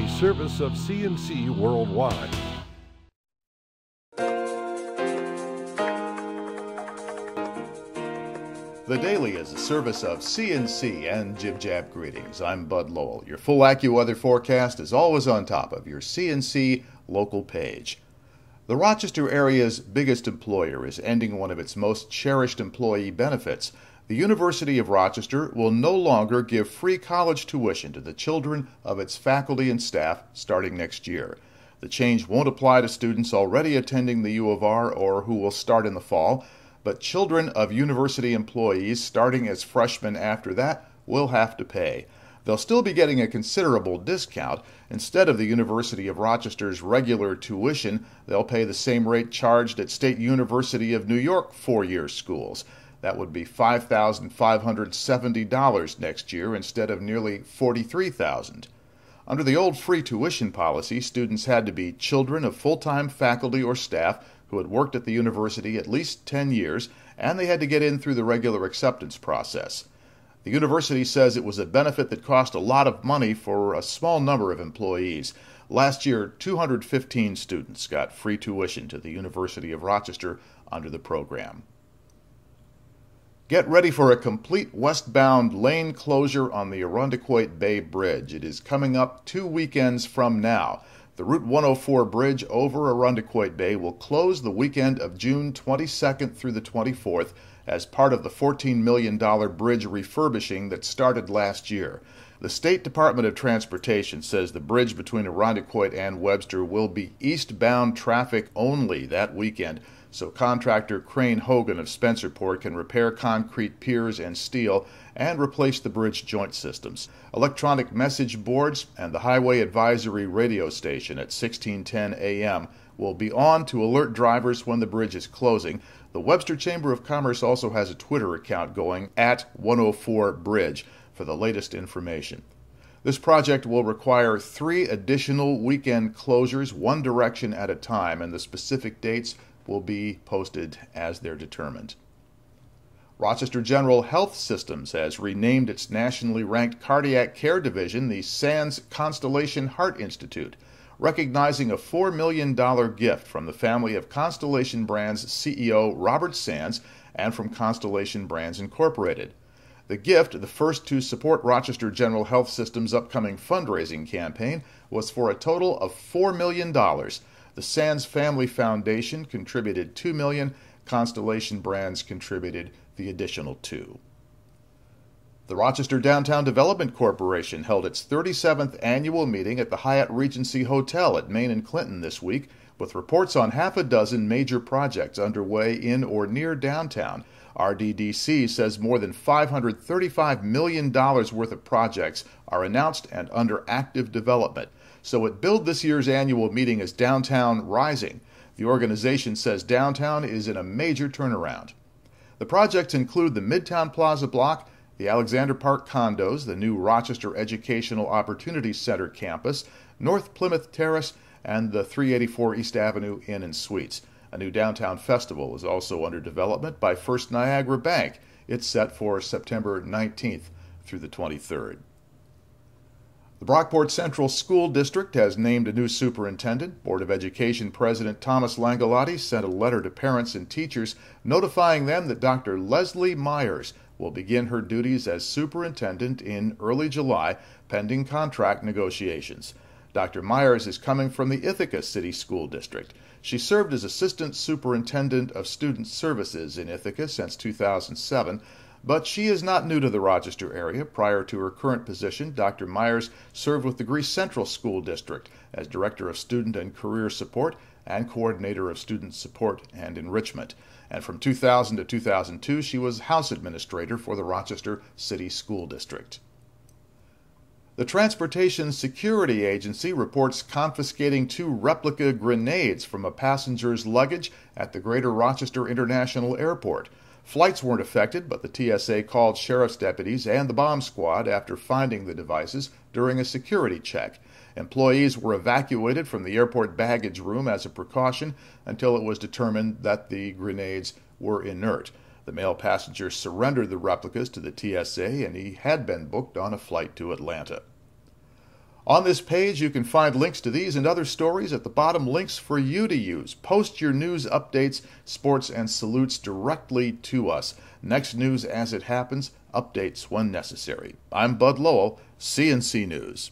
a service of CNC Worldwide. The Daily is a service of CNC and Jib Jab greetings. I'm Bud Lowell. Your full AccuWeather forecast is always on top of your CNC local page. The Rochester area's biggest employer is ending one of its most cherished employee benefits. The University of Rochester will no longer give free college tuition to the children of its faculty and staff starting next year. The change won't apply to students already attending the U of R or who will start in the fall, but children of university employees starting as freshmen after that will have to pay. They'll still be getting a considerable discount. Instead of the University of Rochester's regular tuition, they'll pay the same rate charged at State University of New York four-year schools. That would be $5,570 next year instead of nearly $43,000. Under the old free tuition policy, students had to be children of full-time faculty or staff who had worked at the university at least 10 years, and they had to get in through the regular acceptance process. The university says it was a benefit that cost a lot of money for a small number of employees. Last year, 215 students got free tuition to the University of Rochester under the program. Get ready for a complete westbound lane closure on the Irondequoit Bay Bridge. It is coming up 2 weekends from now. The Route 104 bridge over Irondequoit Bay will close the weekend of June 22nd through the 24th as part of the $14 million bridge refurbishing that started last year. The State Department of Transportation says the bridge between Irondequoit and Webster will be eastbound traffic only that weekend, so contractor Crane Hogan of Spencerport can repair concrete piers and steel and replace the bridge joint systems. Electronic message boards and the Highway Advisory radio station at 1610 a.m. will be on to alert drivers when the bridge is closing. The Webster Chamber of Commerce also has a Twitter account going at 104 Bridge for the latest information. This project will require 3 additional weekend closures, one direction at a time, and the specific dates will be posted as they're determined. Rochester General Health Systems has renamed its nationally ranked cardiac care division the Sands Constellation Heart Institute, recognizing a $4 million gift from the family of Constellation Brands CEO Robert Sands and from Constellation Brands Incorporated. The gift, the first to support Rochester General Health System's upcoming fundraising campaign, was for a total of $4 million. The Sands Family Foundation contributed $2 million. Constellation Brands contributed the additional $2 million. The Rochester Downtown Development Corporation held its 37th annual meeting at the Hyatt Regency Hotel at Main and Clinton this week, with reports on half a dozen major projects underway in or near downtown. RDDC says more than $535 million worth of projects are announced and under active development. So it billed this year's annual meeting as Downtown Rising. The organization says downtown is in a major turnaround. The projects include the Midtown Plaza block, the Alexander Park condos, the new Rochester Educational Opportunity Center campus, North Plymouth Terrace, and the 384 East Avenue Inn and Suites. A new downtown festival is also under development by First Niagara Bank. It's set for September 19th through the 23rd. The Brockport Central School District has named a new superintendent. Board of Education President Thomas Langolotti sent a letter to parents and teachers notifying them that Dr. Leslie Myers will begin her duties as superintendent in early July, pending contract negotiations. Dr. Myers is coming from the Ithaca City School District. She served as Assistant Superintendent of Student Services in Ithaca since 2007, but she is not new to the Rochester area. Prior to her current position, Dr. Myers served with the Greece Central School District as Director of Student and Career Support and Coordinator of Student Support and Enrichment. And from 2000 to 2002, she was House Administrator for the Rochester City School District. The Transportation Security Agency reports confiscating 2 replica grenades from a passenger's luggage at the Greater Rochester International Airport. Flights weren't affected, but the TSA called sheriff's deputies and the bomb squad after finding the devices during a security check. Employees were evacuated from the airport baggage room as a precaution until it was determined that the grenades were inert. The male passenger surrendered the replicas to the TSA, and he had been booked on a flight to Atlanta. On this page, you can find links to these and other stories. At the bottom, links for you to use. Post your news updates, sports, and salutes directly to us. Next news as it happens, updates when necessary. I'm Bud Lowell, CNC News.